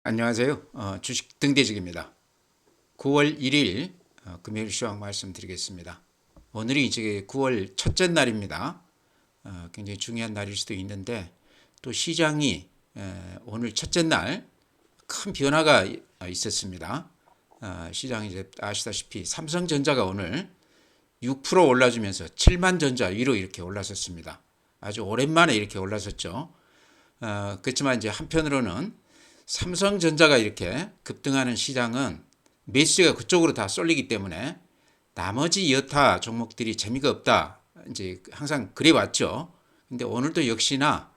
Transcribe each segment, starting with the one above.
안녕하세요. 주식 등대직입니다. 9월 1일 금요일 시황 말씀드리겠습니다. 오늘이 이제 9월 첫째 날입니다. 굉장히 중요한 날일 수도 있는데 또 시장이 오늘 첫째 날 큰 변화가 있었습니다. 시장이 이제 아시다시피 삼성전자가 오늘 6% 올라주면서 7만 전자 위로 이렇게 올라섰습니다. 아주 오랜만에 이렇게 올라섰죠. 그렇지만 이제 한편으로는 삼성전자가 이렇게 급등하는 시장은 매수세가 그쪽으로 다 쏠리기 때문에 나머지 여타 종목들이 재미가 없다. 이제 항상 그래 왔죠. 근데 오늘도 역시나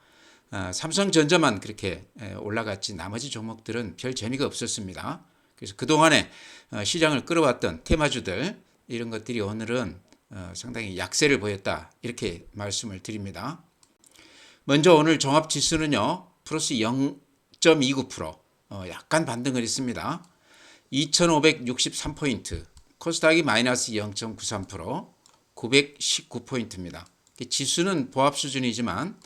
삼성전자만 그렇게 올라갔지 나머지 종목들은 별 재미가 없었습니다. 그래서 그동안에 시장을 끌어왔던 테마주들 이런 것들이 오늘은 상당히 약세를 보였다. 이렇게 말씀을 드립니다. 먼저 오늘 종합지수는요. 플러스 0.29% 약간 반등을 했습니다. 2563포인트, 코스닥이 마이너스 0.93%, 919포인트입니다. 지수는 보합 수준이지만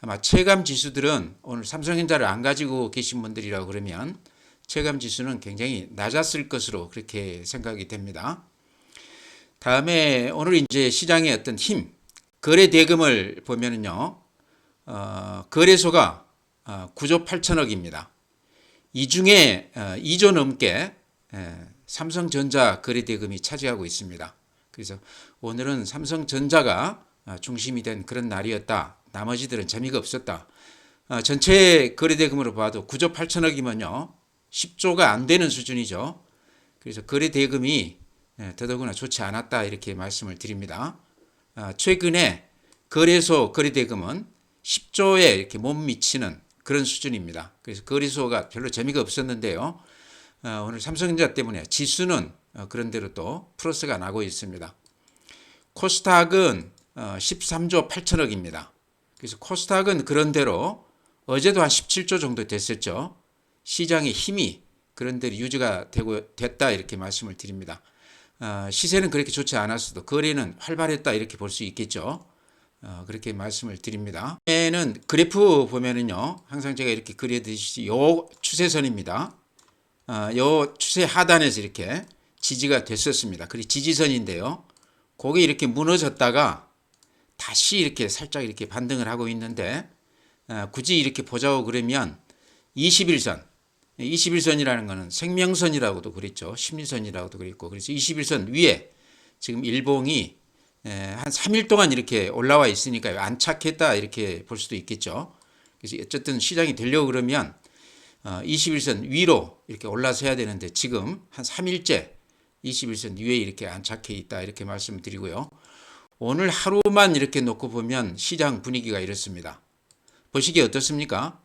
아마 체감 지수들은 오늘 삼성전자를 안 가지고 계신 분들이라고 그러면 체감 지수는 굉장히 낮았을 것으로 그렇게 생각이 됩니다. 다음에 오늘 이제 시장의 어떤 힘, 거래 대금을 보면은요, 거래소가 9조 8천억입니다. 이 중에 2조 넘게 삼성전자 거래대금이 차지하고 있습니다. 그래서 오늘은 삼성전자가 중심이 된 그런 날이었다. 나머지들은 재미가 없었다. 전체 거래대금으로 봐도 9조 8천억이면요. 10조가 안 되는 수준이죠. 그래서 거래대금이 더더구나 좋지 않았다 이렇게 말씀을 드립니다. 최근에 거래소 거래대금은 10조에 이렇게 못 미치는 그런 수준입니다. 그래서 거래소가 별로 재미가 없었는데요. 오늘 삼성전자 때문에 지수는 그런대로 또 플러스가 나고 있습니다. 코스닥은 13조 8천억입니다. 그래서 코스닥은 그런대로 어제도 한 17조 정도 됐었죠. 시장의 힘이 그런대로 유지가 됐다 이렇게 말씀을 드립니다. 시세는 그렇게 좋지 않았어도 거래는 활발했다 이렇게 볼 수 있겠죠. 그렇게 말씀을 드립니다. 다음에는 그래프 보면은요, 항상 제가 이렇게 그려드리듯이 요 추세선입니다. 요 추세 하단에서 이렇게 지지가 됐었습니다. 그리고 지지선인데요. 그게 이렇게 무너졌다가 다시 이렇게 살짝 이렇게 반등을 하고 있는데, 굳이 이렇게 보자고 그러면 21선, 21선이라는 것은 생명선이라고도 그랬죠. 심리선이라고도 그랬고, 그래서 21선 위에 지금 일봉이 한 3일 동안 이렇게 올라와 있으니까 안착했다 이렇게 볼 수도 있겠죠. 그래서 어쨌든 시장이 되려고 그러면 21선 위로 이렇게 올라서야 되는데 지금 한 3일째 21선 위에 이렇게 안착해 있다 이렇게 말씀드리고요. 오늘 하루만 이렇게 놓고 보면 시장 분위기가 이렇습니다. 보시기에 어떻습니까?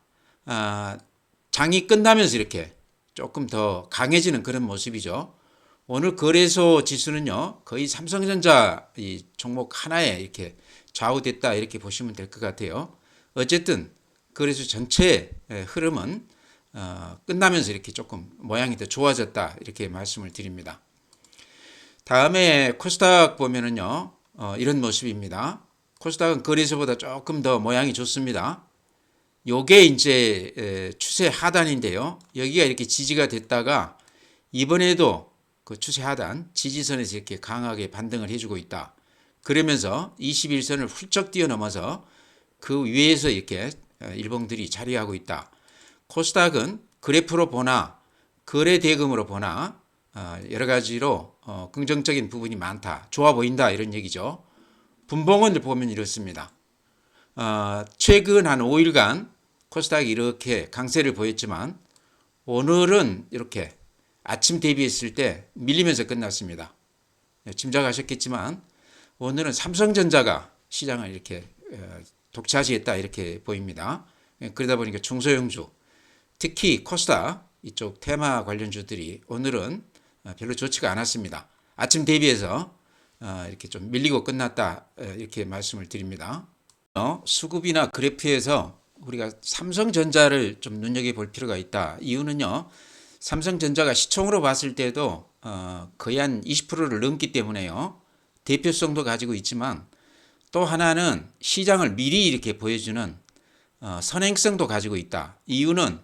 장이 끝나면서 이렇게 조금 더 강해지는 그런 모습이죠. 오늘 거래소 지수는요, 거의 삼성전자 이 종목 하나에 이렇게 좌우됐다 이렇게 보시면 될 것 같아요. 어쨌든 거래소 전체의 흐름은 끝나면서 이렇게 조금 모양이 더 좋아졌다 이렇게 말씀을 드립니다. 다음에 코스닥 보면은요, 이런 모습입니다. 코스닥은 거래소보다 조금 더 모양이 좋습니다. 요게 이제 추세 하단인데요. 여기가 이렇게 지지가 됐다가 이번에도 그 추세 하단 지지선에서 이렇게 강하게 반등을 해주고 있다. 그러면서 21선을 훌쩍 뛰어넘어서 그 위에서 이렇게 일봉들이 자리하고 있다. 코스닥은 그래프로 보나 거래 대금으로 보나 여러 가지로 긍정적인 부분이 많다. 좋아 보인다 이런 얘기죠. 분봉을 보면 이렇습니다. 최근 한 5일간 코스닥이 이렇게 강세를 보였지만 오늘은 이렇게 아침 대비했을 때 밀리면서 끝났습니다. 짐작하셨겠지만 오늘은 삼성전자가 시장을 이렇게 독차지했다 이렇게 보입니다. 그러다 보니까 중소형주 특히 코스닥 이쪽 테마 관련주들이 오늘은 별로 좋지가 않았습니다. 아침 대비해서 이렇게 좀 밀리고 끝났다 이렇게 말씀을 드립니다. 수급이나 그래프에서 우리가 삼성전자를 좀 눈여겨볼 필요가 있다. 이유는요. 삼성전자가 시총으로 봤을 때도 거의 한 20%를 넘기 때문에요. 대표성도 가지고 있지만 또 하나는 시장을 미리 이렇게 보여주는 선행성도 가지고 있다. 이유는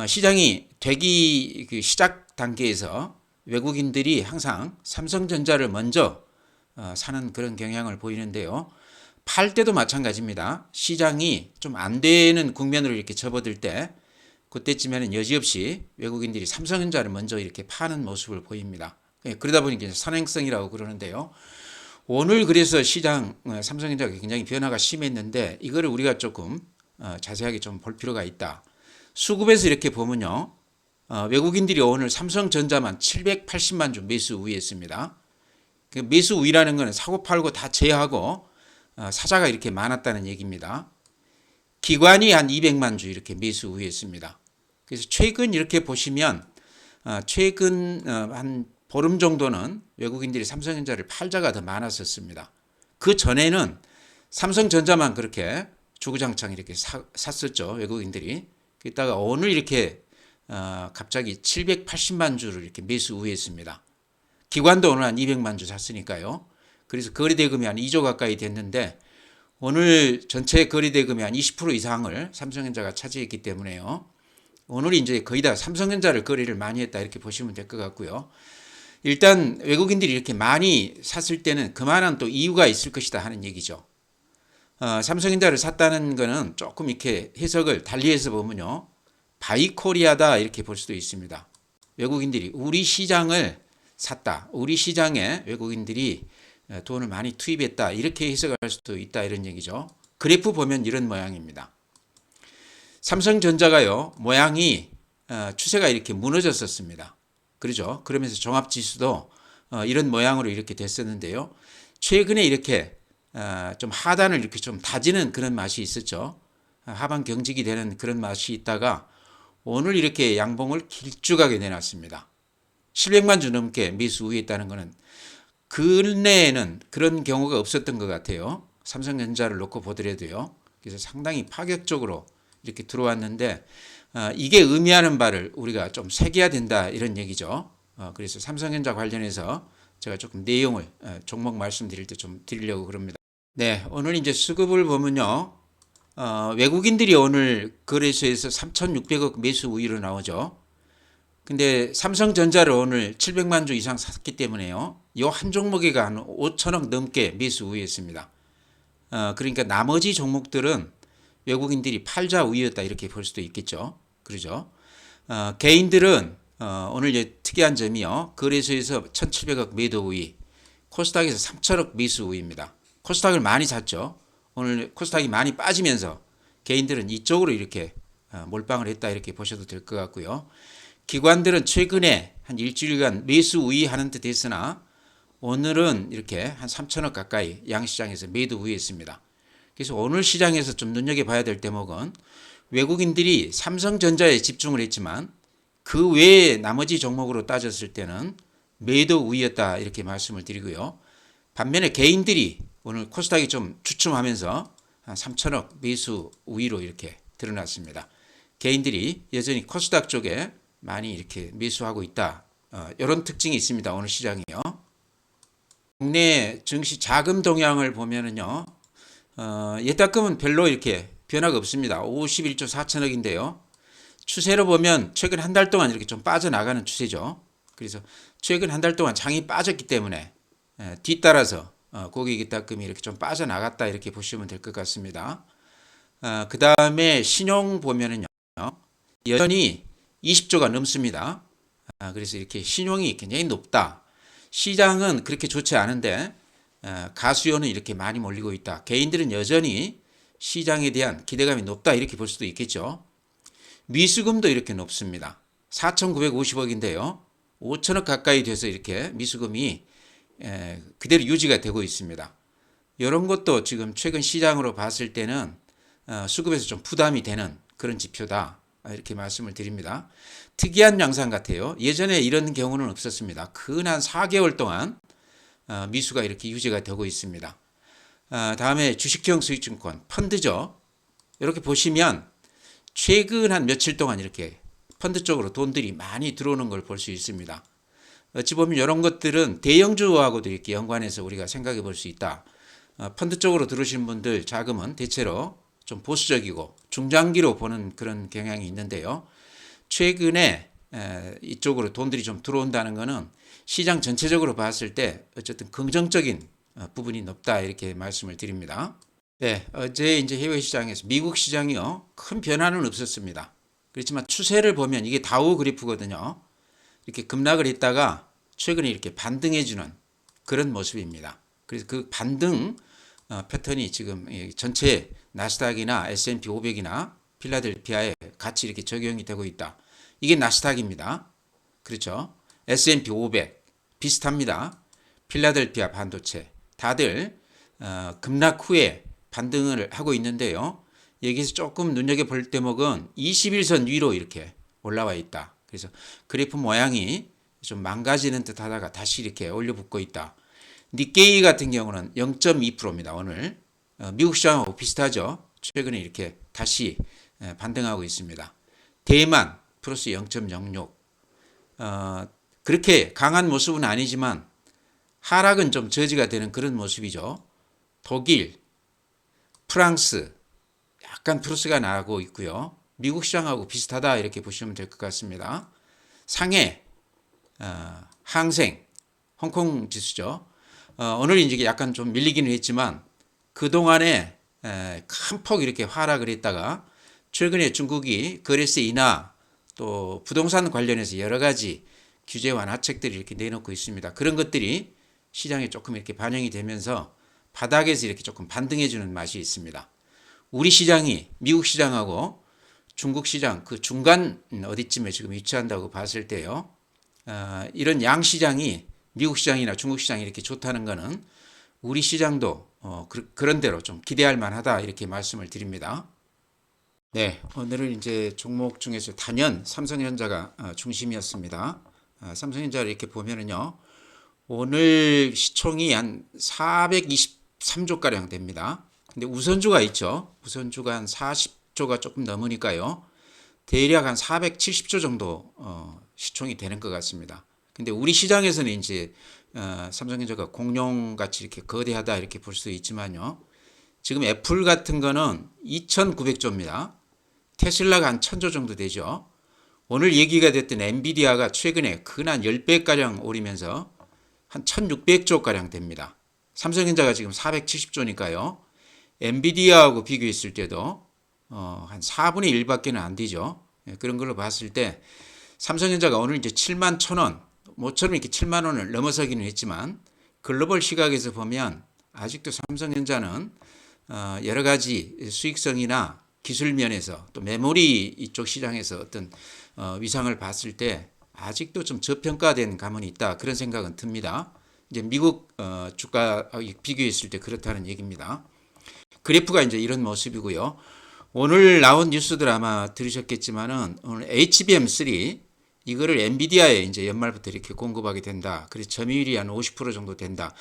시장이 되기 그 시작 단계에서 외국인들이 항상 삼성전자를 먼저 사는 그런 경향을 보이는데요. 팔 때도 마찬가지입니다. 시장이 좀 안 되는 국면으로 이렇게 접어들 때 그때쯤에는 여지없이 외국인들이 삼성전자를 먼저 이렇게 파는 모습을 보입니다. 그러다 보니까 선행성이라고 그러는데요. 오늘 그래서 시장 삼성전자가 굉장히 변화가 심했는데 이거를 우리가 조금 자세하게 좀 볼 필요가 있다. 수급에서 이렇게 보면요. 외국인들이 오늘 삼성전자만 780만 주 매수 우위했습니다. 그 매수 우위라는 것은 사고 팔고 다 제하고 사자가 이렇게 많았다는 얘기입니다. 기관이 한 200만 주 이렇게 매수 우위했습니다. 그래서 최근 이렇게 보시면 최근 한 보름 정도는 외국인들이 삼성전자를 팔자가 더 많았었습니다. 그 전에는 삼성전자만 그렇게 주구장창 이렇게 샀었죠. 외국인들이. 그러다가 오늘 이렇게 갑자기 780만 주를 이렇게 매수 우위했습니다. 기관도 오늘 한 200만 주 샀으니까요. 그래서 거래대금이 한 2조 가까이 됐는데 오늘 전체 거래대금이 한 20% 이상을 삼성전자가 차지했기 때문에요. 오늘 이제 거의 다 삼성전자를 거래를 많이 했다 이렇게 보시면 될 것 같고요. 일단 외국인들이 이렇게 많이 샀을 때는 그만한 또 이유가 있을 것이다 하는 얘기죠. 삼성전자를 샀다는 거는 조금 이렇게 해석을 달리해서 보면요. 바이코리아다 이렇게 볼 수도 있습니다. 외국인들이 우리 시장을 샀다. 우리 시장에 외국인들이 돈을 많이 투입했다. 이렇게 해석할 수도 있다 이런 얘기죠. 그래프 보면 이런 모양입니다. 삼성전자가요. 모양이 추세가 이렇게 무너졌었습니다. 그렇죠? 그러면서 종합지수도 이런 모양으로 이렇게 됐었는데요. 최근에 이렇게 좀 하단을 이렇게 좀 다지는 그런 맛이 있었죠. 하반 경직이 되는 그런 맛이 있다가 오늘 이렇게 양봉을 길쭉하게 내놨습니다. 700만 주 넘게 매수 우위했다는 것은 근래에는 그런 경우가 없었던 것 같아요. 삼성전자를 놓고 보더라도요. 그래서 상당히 파격적으로 이렇게 들어왔는데 이게 의미하는 바를 우리가 좀 새겨야 된다 이런 얘기죠. 그래서 삼성전자 관련해서 제가 조금 내용을 종목 말씀드릴 때 좀 드리려고 그럽니다. 네, 오늘 이제 수급을 보면요. 외국인들이 오늘 거래소에서 3,600억 매수 우위로 나오죠. 근데 삼성전자를 오늘 700만 주 이상 샀기 때문에요. 이 한 종목에가 한 5천억 넘게 매수 우위했습니다. 그러니까 나머지 종목들은 외국인들이 팔자 우위였다 이렇게 볼 수도 있겠죠. 그러죠. 개인들은 오늘 이제 특이한 점이요. 거래소에서 1,700억 매도 우위, 코스닥에서 3천억 매수 우위입니다. 코스닥을 많이 샀죠. 오늘 코스닥이 많이 빠지면서 개인들은 이쪽으로 이렇게 몰빵을 했다 이렇게 보셔도 될 것 같고요. 기관들은 최근에 한 일주일간 매수 우위하는 듯 했으나 오늘은 이렇게 한 3천억 가까이 양시장에서 매도 우위했습니다. 그래서 오늘 시장에서 좀 눈여겨봐야 될 대목은 외국인들이 삼성전자에 집중을 했지만 그 외에 나머지 종목으로 따졌을 때는 매도 우위였다 이렇게 말씀을 드리고요. 반면에 개인들이 오늘 코스닥이 좀 주춤하면서 한 3천억 매수 우위로 이렇게 드러났습니다. 개인들이 여전히 코스닥 쪽에 많이 이렇게 매수하고 있다. 이런 특징이 있습니다. 오늘 시장이요. 국내 증시 자금 동향을 보면은요. 예탁금은 별로 이렇게 변화가 없습니다. 51조 4천억인데요. 추세로 보면 최근 한 달 동안 이렇게 좀 빠져나가는 추세죠. 그래서 최근 한 달 동안 장이 빠졌기 때문에 뒤따라서 고객 예탁금이 이렇게 좀 빠져나갔다 이렇게 보시면 될 것 같습니다. 그 다음에 신용 보면은요. 여전히 20조가 넘습니다. 그래서 이렇게 신용이 굉장히 높다. 시장은 그렇게 좋지 않은데 가수요는 이렇게 많이 몰리고 있다. 개인들은 여전히 시장에 대한 기대감이 높다 이렇게 볼 수도 있겠죠. 미수금도 이렇게 높습니다. 4,950억인데요. 5천억 가까이 돼서 이렇게 미수금이 그대로 유지가 되고 있습니다. 이런 것도 지금 최근 시장으로 봤을 때는 수급에서 좀 부담이 되는 그런 지표다. 이렇게 말씀을 드립니다. 특이한 양상 같아요. 예전에 이런 경우는 없었습니다. 근 한 4개월 동안 미수가 이렇게 유지가 되고 있습니다. 다음에 주식형 수익증권, 펀드죠. 이렇게 보시면 최근 한 며칠 동안 이렇게 펀드 쪽으로 돈들이 많이 들어오는 걸 볼 수 있습니다. 어찌 보면 이런 것들은 대형주하고도 이렇게 연관해서 우리가 생각해 볼 수 있다. 펀드 쪽으로 들어오신 분들 자금은 대체로 좀 보수적이고 중장기로 보는 그런 경향이 있는데요. 최근에 이쪽으로 돈들이 좀 들어온다는 것은 시장 전체적으로 봤을 때 어쨌든 긍정적인 부분이 높다 이렇게 말씀을 드립니다. 네, 어제 이제 해외 시장에서 미국 시장이요 큰 변화는 없었습니다. 그렇지만 추세를 보면 이게 다우 그래프거든요. 이렇게 급락을 했다가 최근에 이렇게 반등해주는 그런 모습입니다. 그래서 그 반등 패턴이 지금 전체 나스닥이나 S&P 500이나 필라델피아에 같이 이렇게 적용이 되고 있다. 이게 나스닥입니다. 그렇죠? S&P 500 비슷합니다. 필라델피아 반도체 다들 급락 후에 반등을 하고 있는데요. 여기서 조금 눈여겨볼 대목은 21선 위로 이렇게 올라와 있다. 그래서 그래프 모양이 좀 망가지는 듯 하다가 다시 이렇게 올려붙고 있다. 니케이 같은 경우는 0.2%입니다. 오늘 미국 시장하고 비슷하죠. 최근에 이렇게 다시 반등하고 있습니다. 대만 플러스 0.06. 그렇게 강한 모습은 아니지만 하락은 좀 저지가 되는 그런 모습이죠. 독일, 프랑스 약간 플러스가 나고 있고요. 미국 시장하고 비슷하다 이렇게 보시면 될 것 같습니다. 상해, 항생, 홍콩 지수죠. 오늘 이제 약간 좀 밀리기는 했지만 그동안에 큰 폭 이렇게 하락을 했다가 최근에 중국이 거래세 인하 또 부동산 관련해서 여러 가지 규제 완화책들이 이렇게 내놓고 있습니다. 그런 것들이 시장에 조금 이렇게 반영이 되면서 바닥에서 이렇게 조금 반등해주는 맛이 있습니다. 우리 시장이 미국 시장하고 중국 시장 그 중간 어디쯤에 지금 위치한다고 봤을 때요. 이런 양 시장이 미국 시장이나 중국 시장이 이렇게 좋다는 것은 우리 시장도 그런 대로 좀 기대할 만하다 이렇게 말씀을 드립니다. 네, 오늘은 이제 종목 중에서 단연 삼성전자가 중심이었습니다. 삼성전자를 이렇게 보면은요. 오늘 시총이 한 423조 가량 됩니다. 근데 우선주가 있죠. 우선주가 한 40조가 조금 넘으니까요. 대략 한 470조 정도 시총이 되는 것 같습니다. 근데 우리 시장에서는 이제 삼성전자가 공룡같이 이렇게 거대하다 이렇게 볼 수 있지만요. 지금 애플 같은 거는 2,900조입니다. 테슬라가 한 1,000조 정도 되죠. 오늘 얘기가 됐던 엔비디아가 최근에 근한 10배가량 오르면서 한 1,600조가량 됩니다. 삼성전자가 지금 470조니까요. 엔비디아하고 비교했을 때도 한 4분의 1밖에는 안 되죠. 그런 걸로 봤을 때 삼성전자가 오늘 이제 7만 1,000원, 모처럼 이렇게 7만 원을 넘어서기는 했지만 글로벌 시각에서 보면 아직도 삼성전자는 여러 가지 수익성이나 기술 면에서 또 메모리 이쪽 시장에서 어떤 위상을 봤을 때 아직도 좀 저평가된 감은 있다 그런 생각은 듭니다. 이제 미국 주가 비교했을 때 그렇다는 얘기입니다. 그래프가 이제 이런 모습이고요. 오늘 나온 뉴스들 아마 들으셨겠지만은 오늘 HBM3 이거를 엔비디아에 이제 연말부터 이렇게 공급하게 된다. 그래서 점유율이 한 50% 정도 된다.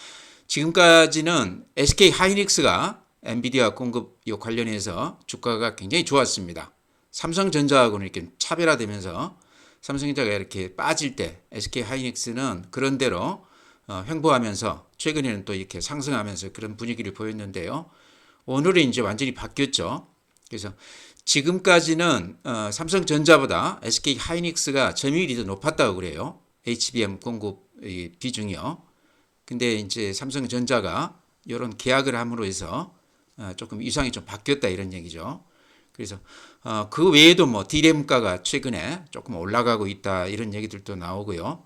지금까지는 SK 하이닉스가 엔비디아 공급 관련해서 주가가 굉장히 좋았습니다. 삼성전자하고는 이렇게 차별화되면서 삼성전자가 이렇게 빠질 때 SK 하이닉스는 그런 대로 횡보하면서 최근에는 또 이렇게 상승하면서 그런 분위기를 보였는데요. 오늘은 이제 완전히 바뀌었죠. 그래서 지금까지는 삼성전자보다 SK 하이닉스가 점유율이 더 높았다고 그래요. HBM 공급 비중이요. 근데 이제 삼성전자가 이런 계약을 함으로 해서 조금 위상이 좀 바뀌었다 이런 얘기죠. 그래서 그 외에도 뭐 D램가가 최근에 조금 올라가고 있다 이런 얘기들도 나오고요.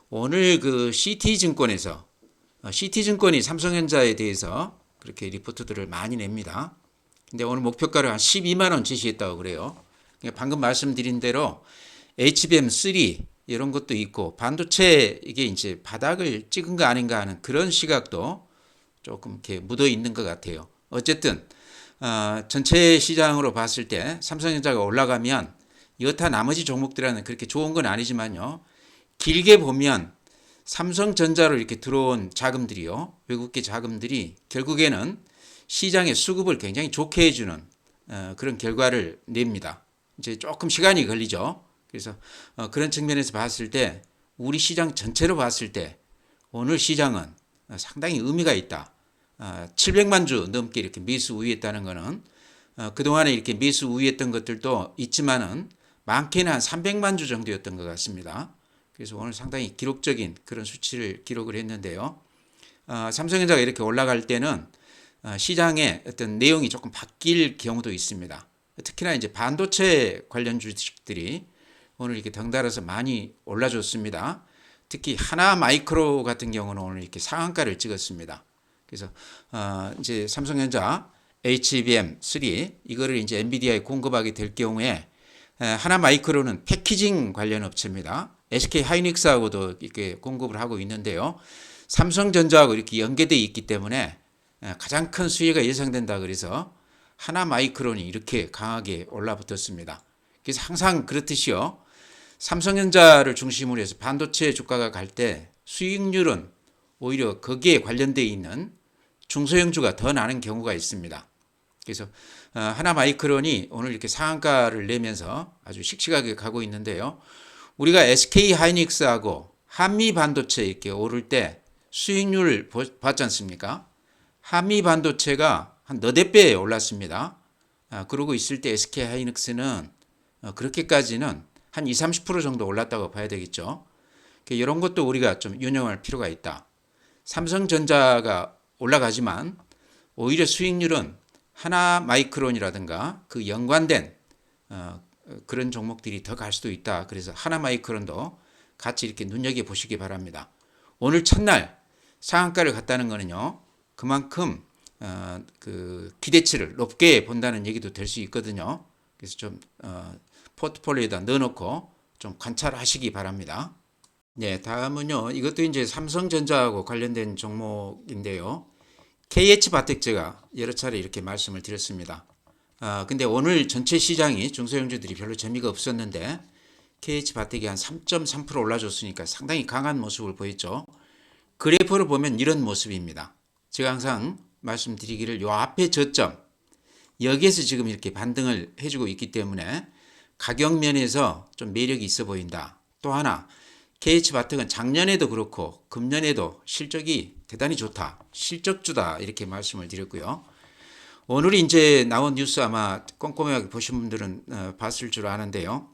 오늘 그 CT증권에서 CT증권이 삼성전자에 대해서 그렇게 리포트들을 많이 냅니다. 근데 오늘 목표가를 한 12만 원 제시했다고 그래요. 그러니까 방금 말씀드린 대로 HBM3 이런 것도 있고 반도체 이게 이제 바닥을 찍은 거 아닌가 하는 그런 시각도 조금 이렇게 묻어 있는 것 같아요. 어쨌든 전체 시장으로 봤을 때 삼성전자가 올라가면 여타 나머지 종목들은 그렇게 좋은 건 아니지만요. 길게 보면 삼성전자로 이렇게 들어온 자금들이요. 외국계 자금들이 결국에는 시장의 수급을 굉장히 좋게 해주는 그런 결과를 냅니다. 이제 조금 시간이 걸리죠. 그래서 그런 측면에서 봤을 때 우리 시장 전체로 봤을 때 오늘 시장은 상당히 의미가 있다. 700만 주 넘게 이렇게 매수 우위했다는 것은 그동안에 이렇게 매수 우위했던 것들도 있지만은 많게는 한 300만 주 정도였던 것 같습니다. 그래서 오늘 상당히 기록적인 그런 수치를 기록을 했는데요. 삼성전자가 이렇게 올라갈 때는 시장의 어떤 내용이 조금 바뀔 경우도 있습니다. 특히나 이제 반도체 관련 주식들이 오늘 이렇게 덩달아서 많이 올라줬습니다. 특히 하나 마이크로 같은 경우는 오늘 이렇게 상한가를 찍었습니다. 그래서 이제 삼성전자 HBM3 이거를 이제 엔비디아에 공급하게 될 경우에 하나 마이크로는 패키징 관련 업체입니다. SK 하이닉스하고도 이렇게 공급을 하고 있는데요. 삼성전자하고 이렇게 연계되어 있기 때문에 가장 큰 수혜가 예상된다 그래서 하나 마이크론이 이렇게 강하게 올라붙었습니다. 그래서 항상 그렇듯이요. 삼성전자를 중심으로 해서 반도체 주가가 갈 때 수익률은 오히려 거기에 관련되어 있는 중소형주가 더 나는 경우가 있습니다. 그래서 하나 마이크론이 오늘 이렇게 상한가를 내면서 아주 씩씩하게 가고 있는데요. 우리가 SK 하이닉스하고 한미 반도체 이렇게 오를 때 수익률 봤지 않습니까? 한미 반도체가 한 너댓 배 올랐습니다. 그러고 있을 때 SK 하이닉스는 그렇게까지는 한 20, 30% 정도 올랐다고 봐야 되겠죠. 이런 것도 우리가 좀 유념할 필요가 있다. 삼성전자가 올라가지만 오히려 수익률은 하나 마이크론이라든가 그 연관된 그런 종목들이 더 갈 수도 있다. 그래서 하나 마이크론도 같이 이렇게 눈여겨보시기 바랍니다. 오늘 첫날 상한가를 갔다는 거는요. 그만큼 그 기대치를 높게 본다는 얘기도 될 수 있거든요. 그래서 좀 포트폴리오에다 넣어놓고 좀 관찰하시기 바랍니다. 네, 다음은요. 이것도 이제 삼성전자하고 관련된 종목인데요. KH바텍 제가 여러 차례 이렇게 말씀을 드렸습니다. 근데 오늘 전체 시장이 중소형주들이 별로 재미가 없었는데 KH바텍이 한 3.3% 올라줬으니까 상당히 강한 모습을 보였죠. 그래프를 보면 이런 모습입니다. 제가 항상 말씀드리기를 요 앞에 저점 여기에서 지금 이렇게 반등을 해주고 있기 때문에 가격 면에서 좀 매력이 있어 보인다. 또 하나 KH바텍은 작년에도 그렇고 금년에도 실적이 대단히 좋다. 실적주다 이렇게 말씀을 드렸고요. 오늘 이제 나온 뉴스 아마 꼼꼼하게 보신 분들은 봤을 줄 아는데요.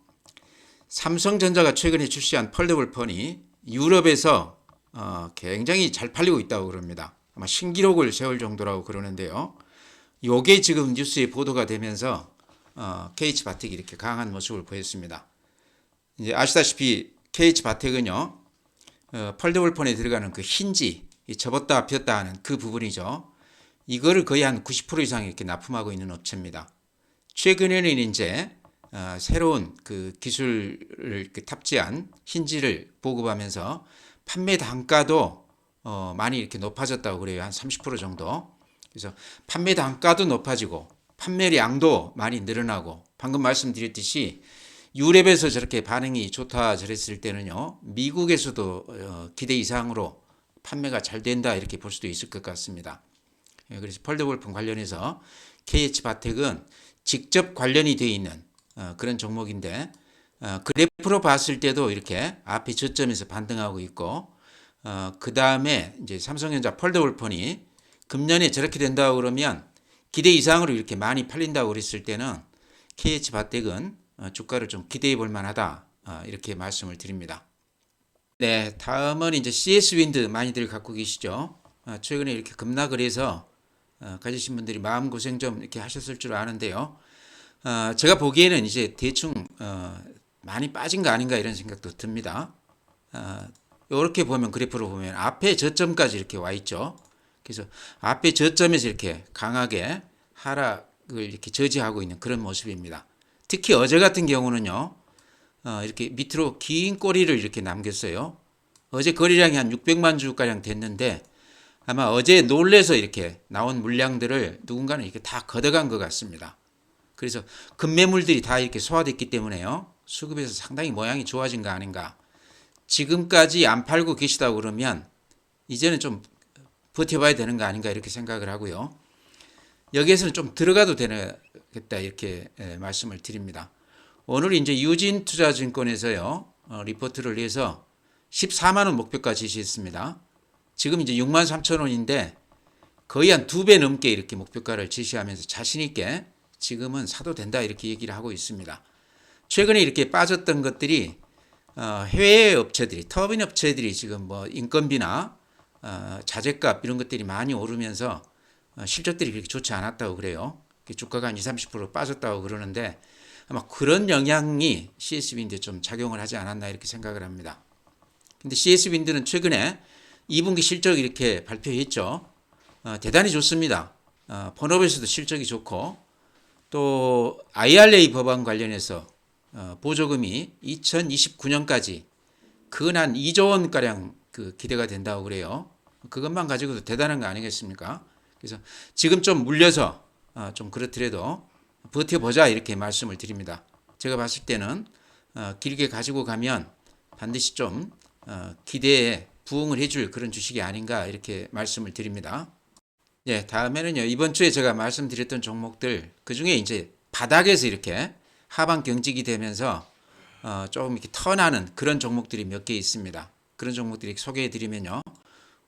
삼성전자가 최근에 출시한 폴더블 폰이 유럽에서 굉장히 잘 팔리고 있다고 그럽니다. 아마 신기록을 세울 정도라고 그러는데요. 요게 지금 뉴스에 보도가 되면서 KH바텍이 이렇게 강한 모습을 보였습니다. 이제 아시다시피 KH바텍은요. 폴더블 폰에 들어가는 그 힌지 접었다 폈다 하는 그 부분이죠. 이거를 거의 한 90% 이상 이렇게 납품하고 있는 업체입니다. 최근에는 이제 새로운 그 기술을 이렇게 탑재한 힌지를 보급하면서 판매 단가도 많이 이렇게 높아졌다고 그래요. 한 30% 정도. 그래서 판매 단가도 높아지고 판매량도 많이 늘어나고 방금 말씀드렸듯이 유럽에서 저렇게 반응이 좋다 저랬을 때는요. 미국에서도 기대 이상으로 판매가 잘 된다 이렇게 볼 수도 있을 것 같습니다. 그래서 폴더블폰 관련해서 KH바텍은 직접 관련이 되어 있는 그런 종목인데 그래프로 봤을 때도 이렇게 앞에 저점에서 반등하고 있고 그 다음에 이제 삼성전자 폴더블폰이 금년에 저렇게 된다고 그러면 기대 이상으로 이렇게 많이 팔린다고 그랬을 때는 KH바텍은 주가를 좀 기대해 볼 만하다 이렇게 말씀을 드립니다. 네, 다음은 이제 CS윈드 많이들 갖고 계시죠. 최근에 이렇게 급락을 해서 가지신 분들이 마음고생 좀 이렇게 하셨을 줄 아는데요. 제가 보기에는 이제 대충 많이 빠진 거 아닌가 이런 생각도 듭니다. 이렇게 보면 그래프로 보면 앞에 저점까지 이렇게 와 있죠. 그래서 앞에 저점에서 이렇게 강하게 하락을 이렇게 저지하고 있는 그런 모습입니다. 특히 어제 같은 경우는요. 이렇게 밑으로 긴 꼬리를 이렇게 남겼어요. 어제 거래량이 한 600만 주가량 됐는데 아마 어제 놀래서 이렇게 나온 물량들을 누군가는 이렇게 다 걷어간 것 같습니다. 그래서 급매물들이 다 이렇게 소화됐기 때문에요. 수급에서 상당히 모양이 좋아진 거 아닌가. 지금까지 안 팔고 계시다고 그러면 이제는 좀 버텨봐야 되는 거 아닌가 이렇게 생각을 하고요. 여기에서는 좀 들어가도 되겠다 이렇게 말씀을 드립니다. 오늘 이제 유진투자증권에서요. 리포트를 해서 14만 원 목표가 제시했습니다. 지금 이제 6만 3천 원인데 거의 한 2배 넘게 이렇게 목표가를 제시하면서 자신 있게 지금은 사도 된다 이렇게 얘기를 하고 있습니다. 최근에 이렇게 빠졌던 것들이 해외 업체들이 터빈 업체들이 지금 뭐 인건비나 자재값 이런 것들이 많이 오르면서 실적들이 그렇게 좋지 않았다고 그래요. 주가가 한 20, 30% 빠졌다고 그러는데 아마 그런 영향이 CS빈드에 좀 작용을 하지 않았나 이렇게 생각을 합니다. 근데 CS빈드는 최근에 2분기 실적 이렇게 발표했죠. 대단히 좋습니다. 본업에서도 실적이 좋고 또 IRA 법안 관련해서 보조금이 2029년까지 근한 2조 원가량 그 기대가 된다고 그래요. 그것만 가지고도 대단한 거 아니겠습니까? 그래서 지금 좀 물려서 좀 그렇더라도 버텨보자 이렇게 말씀을 드립니다. 제가 봤을 때는 길게 가지고 가면 반드시 좀 기대에 부응을 해줄 그런 주식이 아닌가 이렇게 말씀을 드립니다. 네, 다음에는요. 이번 주에 제가 말씀드렸던 종목들 그 중에 이제 바닥에서 이렇게 하방 경직이 되면서 조금 이렇게 턴하는 그런 종목들이 몇 개 있습니다. 그런 종목들이 소개해 드리면요.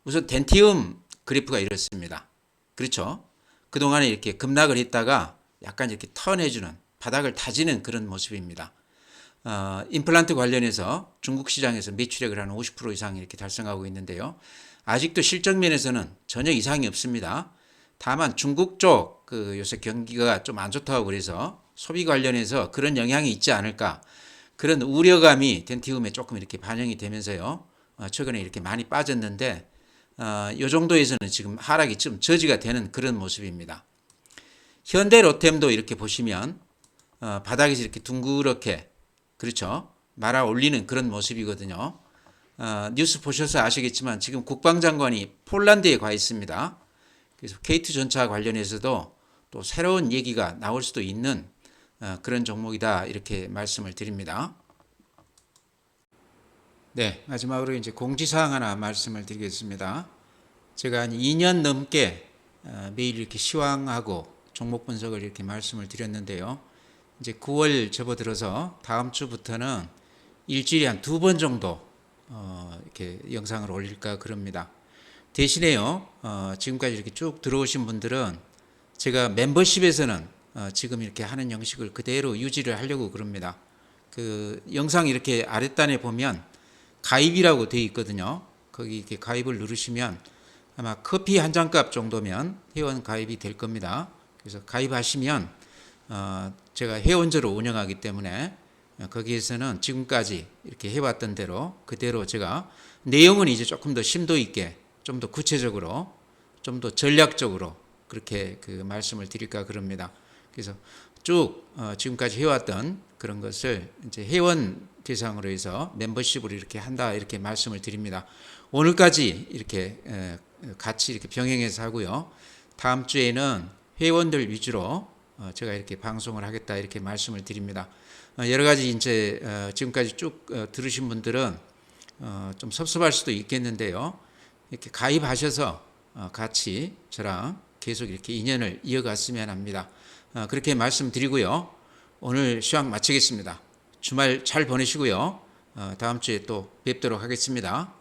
우선 덴티움 그래프가 이렇습니다. 그렇죠? 그동안에 이렇게 급락을 했다가 약간 이렇게 턴해주는 바닥을 다지는 그런 모습입니다. 임플란트 관련해서 중국 시장에서 매출액을 한 50% 이상 이렇게 달성하고 있는데요. 아직도 실적 면에서는 전혀 이상이 없습니다. 다만 중국 쪽 그 요새 경기가 좀 안 좋다고 그래서 소비 관련해서 그런 영향이 있지 않을까 그런 우려감이 덴티움에 조금 이렇게 반영이 되면서요. 최근에 이렇게 많이 빠졌는데 이 정도에서는 지금 하락이 좀 저지가 되는 그런 모습입니다. 현대 로템도 이렇게 보시면 바닥에서 이렇게 둥그렇게 그렇죠 말아 올리는 그런 모습이거든요. 뉴스 보셔서 아시겠지만 지금 국방장관이 폴란드에 가 있습니다. 그래서 K2 전차 관련해서도 또 새로운 얘기가 나올 수도 있는 그런 종목이다 이렇게 말씀을 드립니다. 네, 마지막으로 이제 공지사항 하나 말씀을 드리겠습니다. 제가 한 2년 넘게 매일 이렇게 시황하고 종목 분석을 이렇게 말씀을 드렸는데요. 이제 9월 접어들어서 다음 주부터는 일주일에 한 2번 정도 이렇게 영상을 올릴까 그럽니다. 대신에요, 지금까지 이렇게 쭉 들어오신 분들은 제가 멤버십에서는 지금 이렇게 하는 형식을 그대로 유지를 하려고 그럽니다. 그 영상 이렇게 아랫단에 보면 가입이라고 되어 있거든요. 거기 이렇게 가입을 누르시면 아마 커피 한 잔 값 정도면 회원 가입이 될 겁니다. 그래서 가입하시면 제가 회원제로 운영하기 때문에 거기에서는 지금까지 이렇게 해왔던 대로 그대로 제가 내용은 이제 조금 더 심도 있게 좀 더 구체적으로 좀 더 전략적으로 그렇게 그 말씀을 드릴까 그럽니다. 그래서 쭉 지금까지 해왔던 그런 것을 이제 회원 대상으로 해서 멤버십으로 이렇게 한다 이렇게 말씀을 드립니다. 오늘까지 이렇게 같이 이렇게 병행해서 하고요. 다음 주에는 회원들 위주로 제가 이렇게 방송을 하겠다 이렇게 말씀을 드립니다. 여러 가지 이제 지금까지 쭉 들으신 분들은 좀 섭섭할 수도 있겠는데요. 이렇게 가입하셔서 같이 저랑 계속 이렇게 인연을 이어갔으면 합니다. 그렇게 말씀드리고요. 오늘 시황 마치겠습니다. 주말 잘 보내시고요. 다음 주에 또 뵙도록 하겠습니다.